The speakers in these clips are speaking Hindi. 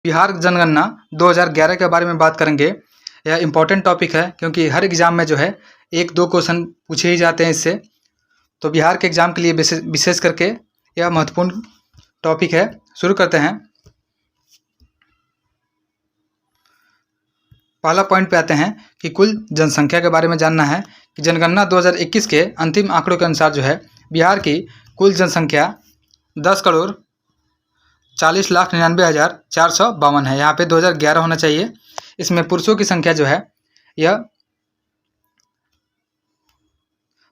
बिहार जनगणना 2011 के बारे में बात करेंगे। यह इम्पोर्टेंट टॉपिक है क्योंकि हर एग्ज़ाम में जो है 1-2 क्वेश्चन पूछे ही जाते हैं इससे। तो बिहार के एग्ज़ाम के लिए विशेष करके यह महत्वपूर्ण टॉपिक है। शुरू करते हैं। पहला पॉइंट पे आते हैं कि कुल जनसंख्या के बारे में जानना है कि जनगणना 2021 के अंतिम आंकड़ों के अनुसार जो है बिहार की कुल जनसंख्या 10,40,99,452 है। यहाँ पे 2011 होना चाहिए। इसमें पुरुषों की संख्या जो है यह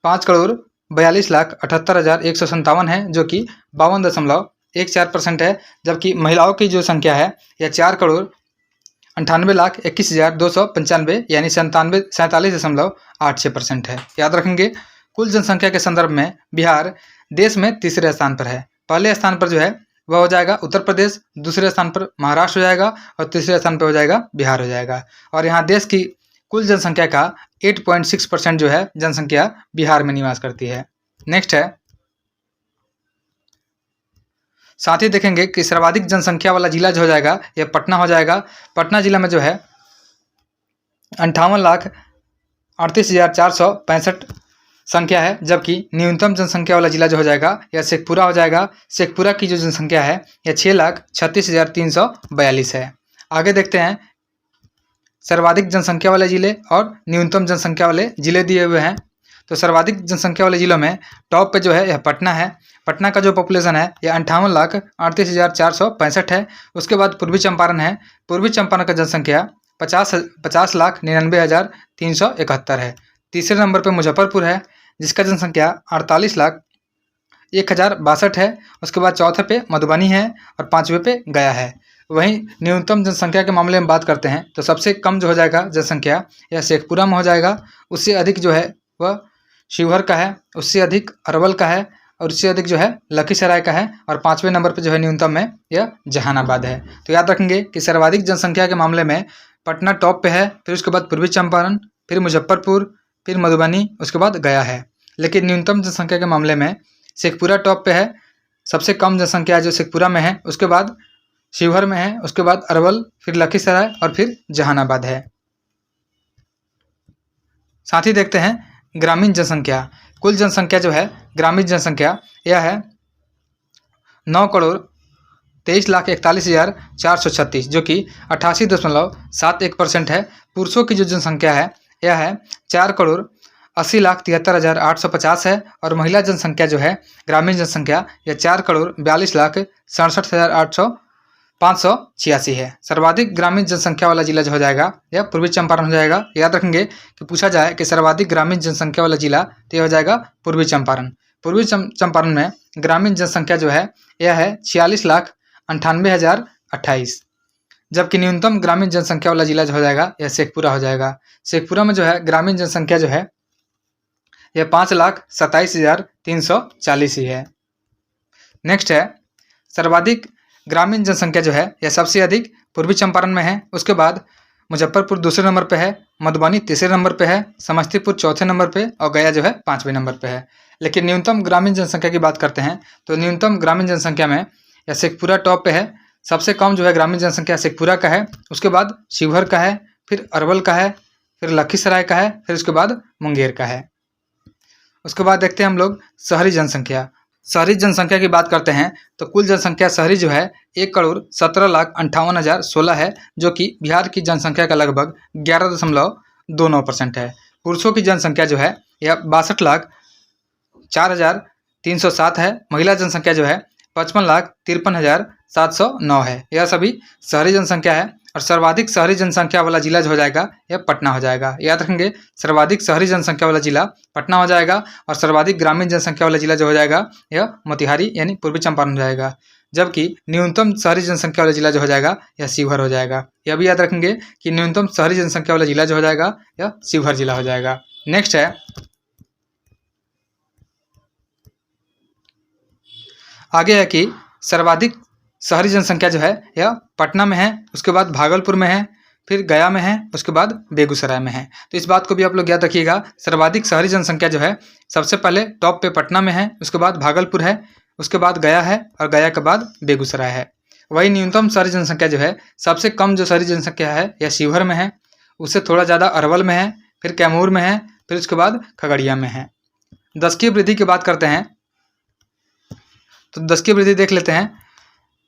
5,42,78,157 है, जो कि 52.14% है। जबकि महिलाओं की जो संख्या है यह 4,98,21,295 यानी 47.86% है। याद रखेंगे, कुल जनसंख्या के संदर्भ में बिहार देश में तीसरे स्थान पर है। पहले स्थान पर जो है वह हो जाएगा उत्तर प्रदेश, दूसरे स्थान पर महाराष्ट्र हो जाएगा और तीसरे स्थान पर हो जाएगा बिहार हो जाएगा। और यहाँ देश की कुल जनसंख्या का 8.6% जो है जनसंख्या बिहार में निवास करती है। नेक्स्ट है, साथ ही देखेंगे कि सर्वाधिक जनसंख्या वाला जिला जो हो जाएगा यह पटना हो जाएगा। पटना जिला में जो है 58,38,465 संख्या है। जबकि न्यूनतम जनसंख्या वाला जिला जो हो जाएगा यह शेखपुरा हो जाएगा। शेखपुरा की जो जनसंख्या है यह 6,36,342 है। आगे देखते हैं, सर्वाधिक जनसंख्या वाले जिले और न्यूनतम जनसंख्या वाले जिले दिए हुए हैं। तो सर्वाधिक जनसंख्या वाले जिलों में टॉप पे जो है यह पटना है। पटना का जो पॉपुलेशन है यह 58,38,465 है। उसके बाद पूर्वी चंपारण है। पूर्वी चंपारण का जनसंख्या 50,99,371 है। तीसरे नंबर पे मुजफ्फरपुर है जिसका जनसंख्या 48,01,062 है। उसके बाद चौथे पे मधुबनी है और पाँचवें पे गया है। वहीं न्यूनतम जनसंख्या के मामले में बात करते हैं तो सबसे कम जो हो जाएगा जनसंख्या यह शेखपुरा में हो जाएगा। उससे अधिक जो है वह शिवहर का है, उससे अधिक अरवल का है और उससे अधिक जो है लखीसराय का है। और पाँचवें नंबर पर जो है न्यूनतम में यह जहानाबाद है। तो याद रखेंगे कि सर्वाधिक जनसंख्या के मामले में पटना टॉप पे है, फिर उसके बाद पूर्वी चंपारण, फिर मुजफ्फरपुर, फिर मधुबनी, उसके बाद गया है। लेकिन न्यूनतम जनसंख्या के मामले में शेखपुरा टॉप पे है। सबसे कम जनसंख्या जो शेखपुरा में है, उसके बाद शिवहर में है, उसके बाद अरवल, फिर लखीसराय और फिर जहानाबाद है। साथ ही देखते हैं ग्रामीण जनसंख्या। कुल जनसंख्या जो है ग्रामीण जनसंख्या यह है 9,23,41,436 जो कि 88.71% है। पुरुषों की जो जनसंख्या है यह है 4,80,73,850 है। और महिला जनसंख्या जो है ग्रामीण जनसंख्या यह 4,42,67,586 है। सर्वाधिक ग्रामीण जनसंख्या वाला जिला जो हो जाएगा यह पूर्वी चंपारण हो जाएगा। याद रखेंगे कि पूछा जाए कि सर्वाधिक ग्रामीण जनसंख्या वाला जिला तो यह हो जाएगा पूर्वी चंपारण। पूर्वी चंपारण में ग्रामीण जनसंख्या जो है यह है 46,98,028। जबकि न्यूनतम ग्रामीण जनसंख्या वाला जिला जो हो जाएगा यह शेखपुरा हो जाएगा। शेखपुरा में जो है ग्रामीण जनसंख्या जो है यह 5,27,340 ही है। नेक्स्ट है, सर्वाधिक ग्रामीण जनसंख्या जो है यह सबसे अधिक पूर्वी चंपारण में है। उसके बाद मुजफ्फरपुर दूसरे नंबर पे है, मधुबनी तीसरे नंबर पे है, समस्तीपुर चौथे नंबर पे और गया जो है पाँचवें नंबर पे है। लेकिन न्यूनतम ग्रामीण जनसंख्या की बात करते हैं तो न्यूनतम ग्रामीण जनसंख्या में यह शेखपुरा टॉप पे है। सबसे कम जो है ग्रामीण जनसंख्या शेखपुरा का है, उसके बाद शिवहर का है, फिर अरवल का है, फिर लखीसराय का है, फिर उसके बाद मुंगेर का है। उसके बाद देखते हैं हम लोग शहरी जनसंख्या। शहरी जनसंख्या की बात करते हैं तो कुल जनसंख्या शहरी जो है 1,17,58,016 है, जो कि बिहार की जनसंख्या का लगभग 11.29% है। पुरुषों की जनसंख्या जो है यह 62,04,307 है। महिला जनसंख्या जो है 55,53,709 है। यह सभी शहरी जनसंख्या है। और सर्वाधिक शहरी जनसंख्या वाला जिला जो हो जाएगा यह पटना हो जाएगा। याद रखेंगे, सर्वाधिक शहरी जनसंख्या वाला जिला पटना हो जाएगा और सर्वाधिक ग्रामीण जनसंख्या वाला जिला जो हो जाएगा यह मोतिहारी यानी पूर्वी चंपारण हो जाएगा। जबकि न्यूनतम शहरी जनसंख्या वाला जिला जो हो जाएगा यह शिवहर हो जाएगा। यह भी याद रखेंगे कि न्यूनतम शहरी जनसंख्या वाला जिला जो हो जाएगा यह शिवहर जिला हो जाएगा। नेक्स्ट है, आगे है कि सर्वाधिक शहरी जनसंख्या जो है यह पटना में है, उसके बाद भागलपुर में है, फिर गया में है, उसके बाद बेगूसराय में है। तो इस बात को भी आप लोग याद रखिएगा। सर्वाधिक शहरी जनसंख्या जो है सबसे पहले टॉप पे पटना में है, उसके बाद भागलपुर है, उसके बाद गया है और गया के बाद बेगूसराय है। वही न्यूनतम शहरी जनसंख्या जो है, सबसे कम जो शहरी जनसंख्या है यह शिवहर में है, उससे थोड़ा ज़्यादा अरवल में है, फिर कैमूर में है, फिर उसके बाद खगड़िया में है। दशकीय वृद्धि की बात करते हैं तो दशकीय वृद्धि देख लेते हैं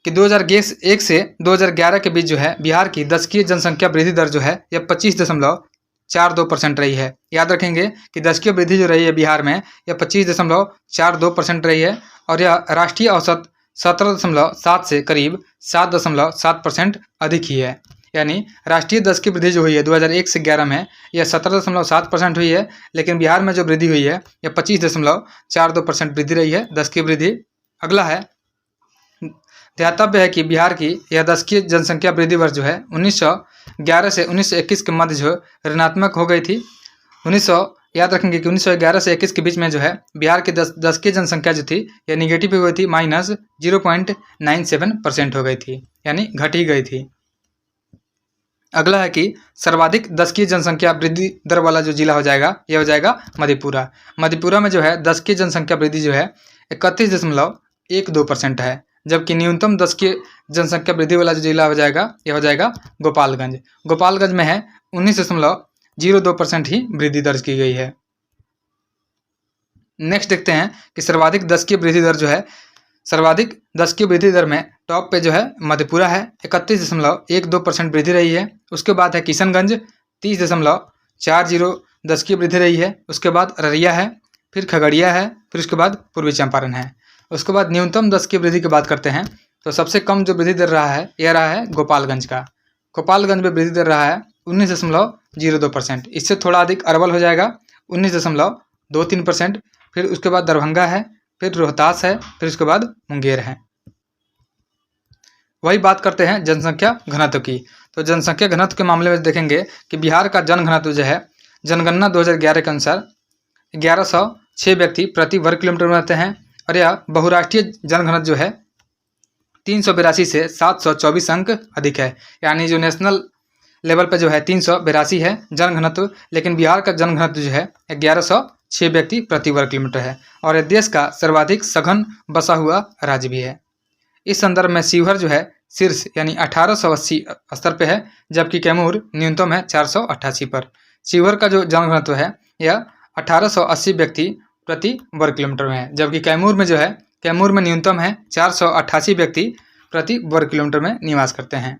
कि 2001 से 2011 के बीच जो है बिहार की दशकीय जनसंख्या वृद्धि दर जो है यह 25.42% रही है। याद रखेंगे कि दशकीय वृद्धि जो रही है बिहार में यह 25.42% रही है और यह राष्ट्रीय औसत 17.7 से करीब 7.7% अधिक ही है। यानी राष्ट्रीय दशकीय वृद्धि जो हुई है 2001 से 11 में यह 17.7% हुई है, लेकिन बिहार में जो वृद्धि हुई है यह 25.42% वृद्धि रही है दशकीय वृद्धि। अगला है, ध्यातव्य है कि बिहार की यह दशकीय जनसंख्या वृद्धि दर जो है 1911 से 1921 के मध्य जो ऋणात्मक हो गई थी। याद रखेंगे कि 1911 से 21 के बीच में जो है बिहार की दशकीय जनसंख्या जो थी यह निगेटिव हो गई थी, -0.97% हो गई थी, यानी घट ही गई थी। अगला है कि सर्वाधिक दशकीय जनसंख्या वृद्धि दर वाला जो जिला हो जाएगा यह हो जाएगा मधेपुरा। मधेपुरा में जो है दशकीय जनसंख्या वृद्धि जो है 31.12% है, जबकि न्यूनतम दशकीय जनसंख्या वृद्धि वाला जो जिला हो जाएगा यह हो जाएगा गोपालगंज। गोपालगंज में है 19.02% ही वृद्धि दर्ज की गई है। नेक्स्ट देखते हैं कि सर्वाधिक दशकीय वृद्धि दर जो है, सर्वाधिक दशकीय वृद्धि दर में टॉप पे जो है मधेपुरा है, 31.12% वृद्धि रही है। उसके बाद है किशनगंज 30.40 दशकीय वृद्धि रही है। उसके बाद अररिया है, फिर खगड़िया है, फिर उसके बाद पूर्वी चंपारण है। उसके बाद न्यूनतम दशकीय वृद्धि की बात करते हैं तो सबसे कम जो वृद्धि दर रहा है यह रहा है गोपालगंज का। गोपालगंज में वृद्धि दर रहा है 19.02%। इससे थोड़ा अधिक अरवल हो जाएगा 19.23%। फिर उसके बाद दरभंगा है, फिर रोहतास है, फिर उसके बाद मुंगेर है। वही बात करते हैं जनसंख्या घनत्व की। तो जनसंख्या घनत्व के मामले में देखेंगे कि बिहार का जनघनत्व जो है जनगणना 2011 के अनुसार 1106 व्यक्ति प्रति वर्ग किलोमीटर में रहते हैं और यह बहुराष्ट्रीय जनघनत्व जो है 382 से 724 अंक अधिक है। यानी जो नेशनल लेवल पे जो है 382 है जनघनत्व, लेकिन बिहार का जनघनत्व जो है 1106 व्यक्ति प्रति वर्ग किलोमीटर है और यह देश का सर्वाधिक सघन बसा हुआ राज्य भी है। इस संदर्भ में शिवहर जो है शीर्ष यानी 1880 स्तर पे है, जबकि कैमूर न्यूनतम है 488 पर। शिवहर का जो जनघनत्व है यह 1880 व्यक्ति प्रति वर्ग किलोमीटर में है, जबकि कैमूर में जो है कैमूर में न्यूनतम है 488 व्यक्ति प्रति वर्ग किलोमीटर में निवास करते हैं।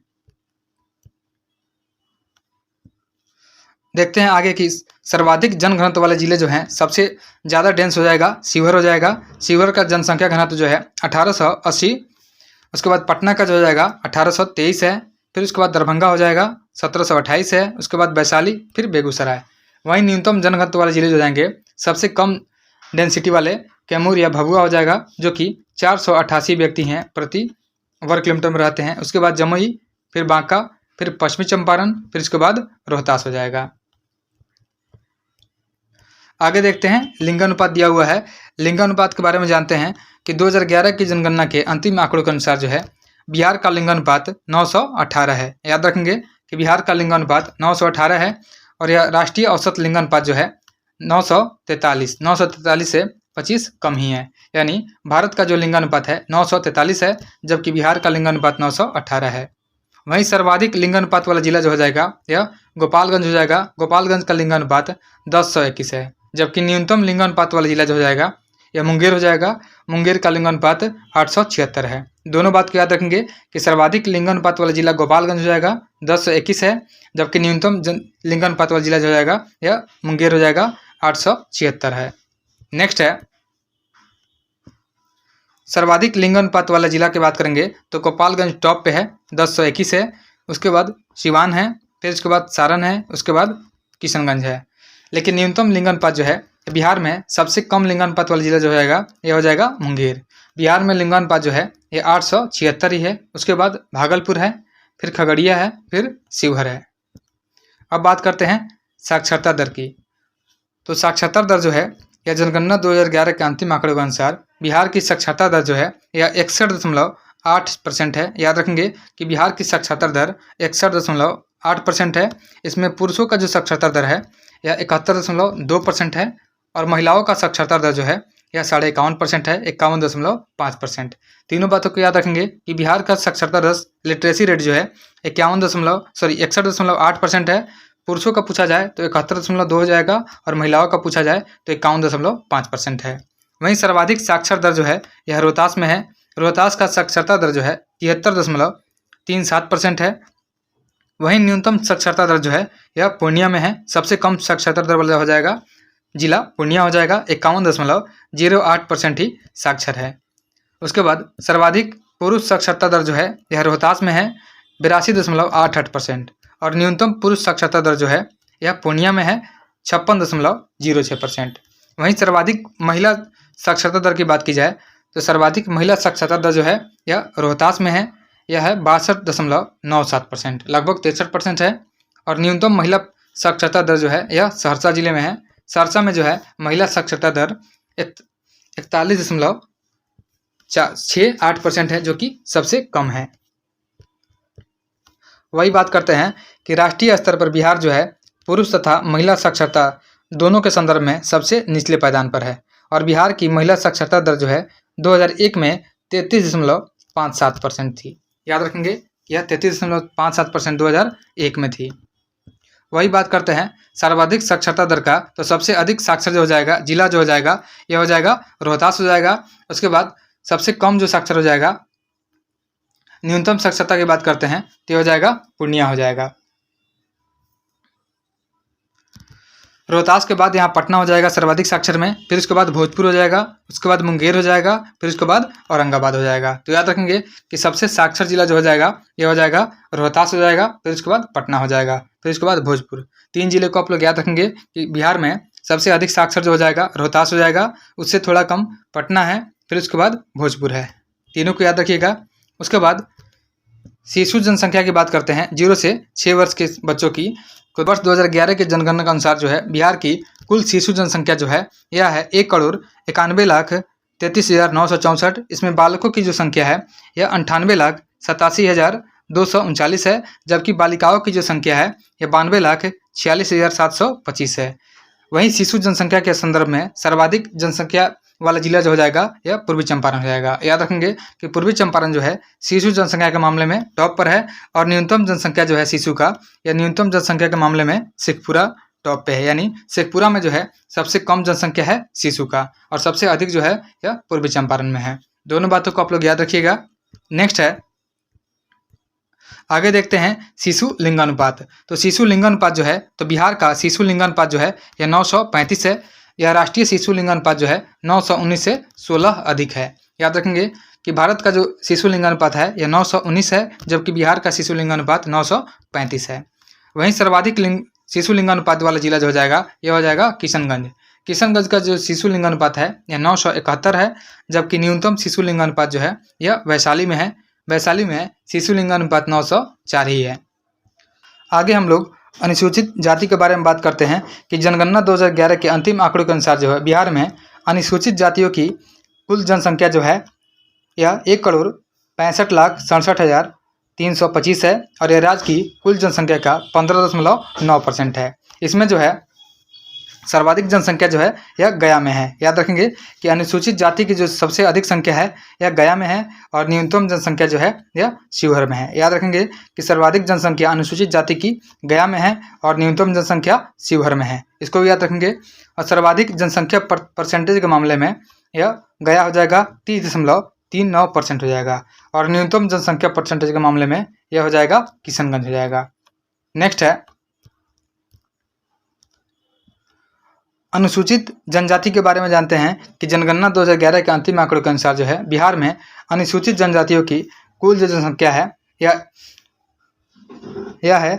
देखते हैं आगे कि सर्वाधिक जनघनत्व वाले जिले जो हैं सबसे ज़्यादा डेंस हो जाएगा शिवहर हो जाएगा। शिवहर का जनसंख्या घनत्व जो है 1880। उसके बाद पटना का जो हो जाएगा 1823 है। फिर उसके बाद दरभंगा हो जाएगा 1728 है। उसके बाद वैशाली, फिर बेगूसराय। वहीं न्यूनतम जनघनत्व वाले जिले जो जाएंगे सबसे कम डेंसिटी वाले कैमूर या भभुआ हो जाएगा, जो कि 488 व्यक्ति हैं प्रति वर्ग किलोमीटर में रहते हैं। उसके बाद जमुई, फिर बांका, फिर पश्चिमी चंपारण, फिर उसके बाद रोहतास हो जाएगा। आगे देखते हैं लिंगानुपात दिया हुआ है। लिंगानुपात के बारे में जानते हैं कि 2011 की जनगणना के अंतिम आंकड़ों के अनुसार जो है बिहार का लिंगानुपात 918 है। याद रखेंगे कि बिहार का लिंगानुपात 918 है और यह राष्ट्रीय औसत लिंगानुपात जो है 943 से 25 कम ही है। यानी भारत का जो लिंगानुपात है 943 है, जबकि बिहार का लिंगानुपात 918 है। वहीं सर्वाधिक लिंगानुपात वाला जिला जो हो जाएगा यह गोपालगंज हो जाएगा। गोपालगंज का लिंगानुपात 10:121 है, जबकि न्यूनतम लिंगानुपात वाला जिला जो हो जाएगा यह मुंगेर हो जाएगा। मुंगेर का लिंगानुपात 876 है। दोनों बात को याद रखेंगे कि सर्वाधिक लिंगानुपात वाला जिला गोपालगंज हो जाएगा 10:121 है, जबकि न्यूनतम लिंगानुपात वाला जिला जो हो जाएगा यह मुंगेर हो जाएगा 876 है। नेक्स्ट है सर्वाधिक लिंगानुपात वाला जिला की बात करेंगे तो गोपालगंज टॉप पे है 10:121 है। उसके बाद सिवान है, फिर उसके बाद सारण है, उसके बाद किशनगंज है। लेकिन न्यूनतम लिंगानुपात जो है बिहार में सबसे कम लिंगानुपात वाला जिला जो हो जाएगा यह हो जाएगा मुंगेर। बिहार में लिंगानुपात जो है ये 876 ही है। उसके बाद भागलपुर है, फिर खगड़िया है, फिर शिवहर है। अब बात करते हैं साक्षरता दर की। तो साक्षरता दर जो है यह जनगणना 2011 के अंतिम आंकड़ों के अनुसार बिहार की साक्षरता दर जो है यह 61.8% है। याद रखेंगे कि बिहार की साक्षरता दर 61.8% है। इसमें पुरुषों का जो साक्षरता दर है यह 71.2% है और महिलाओं का साक्षरता दर जो है यह 51.51% है, 51.5%। तीनों बातों को याद रखेंगे कि बिहार का साक्षरता दर लिटरेसी रेट जो है 61.8% है। पुरुषों का पूछा जाए तो 71.2 हो जाएगा और महिलाओं का पूछा जाए तो 51.5% है। वहीं सर्वाधिक साक्षर दर जो है यह रोहतास में है। रोहतास का साक्षरता दर जो है 73.37% है। वहीं न्यूनतम साक्षरता दर जो है यह पूर्णिया में है। सबसे कम साक्षरता दर वाला हो जाएगा जिला पूर्णिया हो जाएगा, 51.08% ही साक्षर है। उसके बाद सर्वाधिक पुरुष साक्षरता दर जो है यह रोहतास में है, 82.88%। और न्यूनतम पुरुष साक्षरता दर जो है यह पूर्णिया में है, 56.06%। वहीं सर्वाधिक महिला साक्षरता दर की बात की जाए तो सर्वाधिक महिला साक्षरता दर जो है यह रोहतास में है, यह है 62.97%, लगभग 63% है। और न्यूनतम महिला साक्षरता दर जो है यह सहरसा जिले में है। सहरसा में जो है महिला साक्षरता दर 41.68% है, जो कि सबसे कम है। वही बात करते हैं कि राष्ट्रीय स्तर पर बिहार जो है पुरुष तथा महिला साक्षरता दोनों के संदर्भ में सबसे निचले पायदान पर है। और बिहार की महिला साक्षरता दर जो है 2001 में 33.57% थी। याद रखेंगे यह 33.57% 2001 में थी। वही बात करते हैं सर्वाधिक साक्षरता दर का, तो सबसे अधिक साक्षर जो हो जाएगा जिला जो हो जाएगा यह हो जाएगा रोहतास हो जाएगा। उसके बाद सबसे कम जो साक्षर हो जाएगा, न्यूनतम साक्षरता की बात करते हैं तो हो जाएगा पूर्णिया हो जाएगा। रोहतास के बाद यहाँ पटना हो जाएगा सर्वाधिक साक्षर में, फिर उसके बाद भोजपुर हो जाएगा, उसके बाद मुंगेर हो जाएगा, फिर उसके बाद औरंगाबाद हो जाएगा। तो याद रखेंगे कि सबसे साक्षर जिला जो हो जाएगा यह हो जाएगा रोहतास हो जाएगा, फिर उसके बाद पटना हो जाएगा, फिर उसके बाद भोजपुर। 3 जिले को आप लोग याद रखेंगे कि बिहार में सबसे अधिक साक्षर जो हो जाएगा रोहतास हो जाएगा, उससे थोड़ा कम पटना है, फिर उसके बाद भोजपुर है। तीनों को याद रखिएगा। उसके बाद शिशु जनसंख्या की बात करते हैं 0 से 6 वर्ष के बच्चों की। तो वर्ष 2011 के जनगणना के अनुसार जो है बिहार की कुल शिशु जनसंख्या जो है यह है 1,91,33,964। इसमें बालकों की जो संख्या है यह 98,87,239 है, जबकि बालिकाओं की जो संख्या है यह 92,46,725 है। वहीं शिशु जनसंख्या के संदर्भ में सर्वाधिक जनसंख्या वाला जिला जो हो जाएगा यह पूर्वी चंपारण हो जाएगा। याद रखेंगे कि पूर्वी चंपारण जो है शिशु जनसंख्या के मामले में टॉप पर है। और न्यूनतम जनसंख्या जो है शिशु का या न्यूनतम जनसंख्या के मामले में शेखपुरा टॉप पे है, यानी शेखपुरा में जो है सबसे कम जनसंख्या है शिशु का और सबसे अधिक जो है यह पूर्वी चंपारण में है। दोनों बातों को आप लोग याद रखिएगा। नेक्स्ट है, आगे देखते हैं शिशु लिंगानुपात। तो शिशु लिंगानुपात जो है, तो बिहार का शिशु लिंगानुपात जो है यह 935 है। यह राष्ट्रीय शिशु लिंगानुपात जो है 919 से 16 अधिक है। याद रखेंगे कि भारत का जो शिशु लिंगानुपात है यह 919 है, जबकि बिहार का शिशु लिंगानुपात 935 है। वहीं सर्वाधिक शिशु लिंगानुपात वाला जिला जो हो जाएगा यह हो जाएगा किशनगंज। किशनगंज का जो शिशु लिंगानुपात है यह 971 है, जबकि न्यूनतम शिशु लिंगानुपात जो है यह वैशाली में है। वैशाली में शिशु लिंगानुपात 904 ही है। आगे हम लोग अनुसूचित जाति के बारे में बात करते हैं कि जनगणना 2011 के अंतिम आंकड़ों के अनुसार जो है बिहार में अनुसूचित जातियों की कुल जनसंख्या जो है यह 1,65,67,325 है और यह राज्य की कुल जनसंख्या का 15.9% है। इसमें जो है सर्वाधिक जनसंख्या जो है यह गया में है। याद रखेंगे कि अनुसूचित जाति की जो सबसे अधिक संख्या है यह गया में है और न्यूनतम जनसंख्या जो है यह शिवहर में है। याद रखेंगे कि सर्वाधिक जनसंख्या अनुसूचित जाति की गया में है और न्यूनतम जनसंख्या शिवहर में है, इसको भी याद रखेंगे। और सर्वाधिक जनसंख्या परसेंटेज के मामले में यह गया हो जाएगा 30.39% हो जाएगा और न्यूनतम जनसंख्या परसेंटेज के मामले में यह हो जाएगा किशनगंज हो जाएगा। नेक्स्ट है अनुसूचित जनजाति के बारे में जानते हैं कि जनगणना 2011 के अंतिम आंकड़ों के अनुसार जो है बिहार में अनुसूचित जनजातियों की कुल जो जनसंख्या है यह है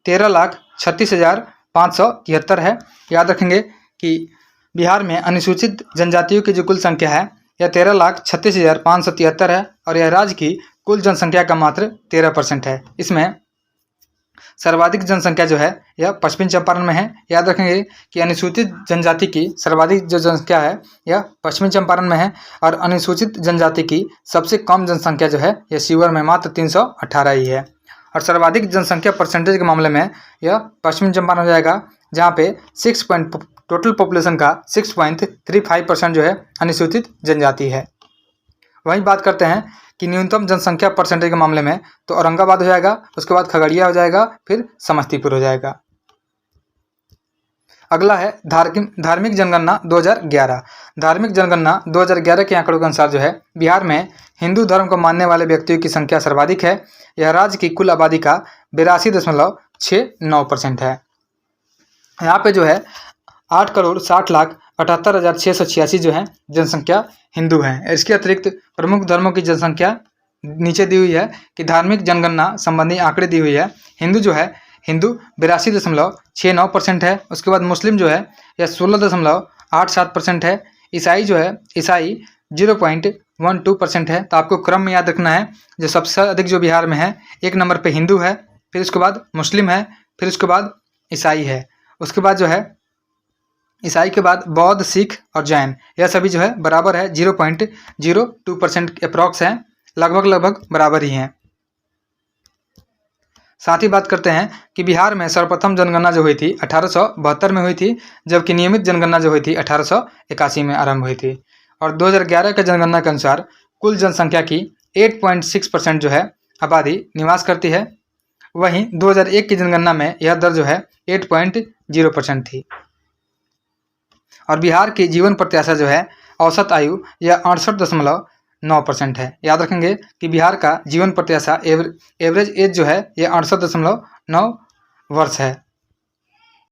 13,36,573 है। याद रखेंगे कि बिहार में अनुसूचित जनजातियों की जो कुल संख्या है यह 13,36,573 है और यह राज्य की कुल जनसंख्या का मात्र 13% है। इसमें सर्वाधिक जनसंख्या जो है यह पश्चिमी चंपारण में है। याद रखेंगे कि अनुसूचित जनजाति की सर्वाधिक जो जनसंख्या है यह पश्चिमी चंपारण में है और अनुसूचित जनजाति की सबसे कम जनसंख्या जो है यह शिवहर में मात्र 318 ही है। और सर्वाधिक जनसंख्या परसेंटेज के मामले में यह पश्चिमी चंपारण हो जाएगा जहाँ पे टोटल पॉपुलेशन का 6.35% जो है अनुसूचित जनजाति है। वहीं बात करते हैं कि न्यूनतम जनसंख्या परसेंटेज के मामले में, तो औरंगाबाद हो जाएगा, उसके बाद खगड़िया हो जाएगा, फिर समस्तीपुर हो जाएगा। अगला है धार्मिक जनगणना 2011। धार्मिक जनगणना 2011 के आंकड़ों के अनुसार जो है बिहार में हिंदू धर्म को मानने वाले व्यक्तियों की संख्या सर्वाधिक है। यह राज्य की कुल आबादी का 82.69% है। यहाँ पे जो है 8,60,78,686 जो है जनसंख्या हिंदू हैं। इसके अतिरिक्त प्रमुख धर्मों की जनसंख्या नीचे दी हुई है कि धार्मिक जनगणना संबंधी आंकड़े दी हुई है। हिंदू 82.69% है। उसके बाद मुस्लिम जो है यह 16.87% है। ईसाई 0.12% है। तो आपको क्रम में याद रखना है, जो सबसे अधिक जो बिहार में है, एक नंबर पे हिंदू है, फिर उसके बाद मुस्लिम है, फिर उसके बाद ईसाई है। उसके बाद जो है ईसाई के बाद बौद्ध, सिख और जैन, यह सभी जो है बराबर है, 0.02% अप्रॉक्स है, लगभग बराबर ही हैं। साथ ही बात करते हैं कि बिहार में सर्वप्रथम जनगणना जो हुई थी 1872 में हुई थी, जबकि नियमित जनगणना जो हुई थी 1881 में आरंभ हुई थी। और 2011 के जनगणना के अनुसार कुल जनसंख्या की 8.6% जो है आबादी निवास करती है। वहीं 2001 की जनगणना में यह दर जो है 8.0% थी। और बिहार की जीवन प्रत्याशा जो है औसत आयु यह 68.9% है। याद रखेंगे कि बिहार का जीवन प्रत्याशा एवरेज एज जो है यह 68.9 वर्ष है।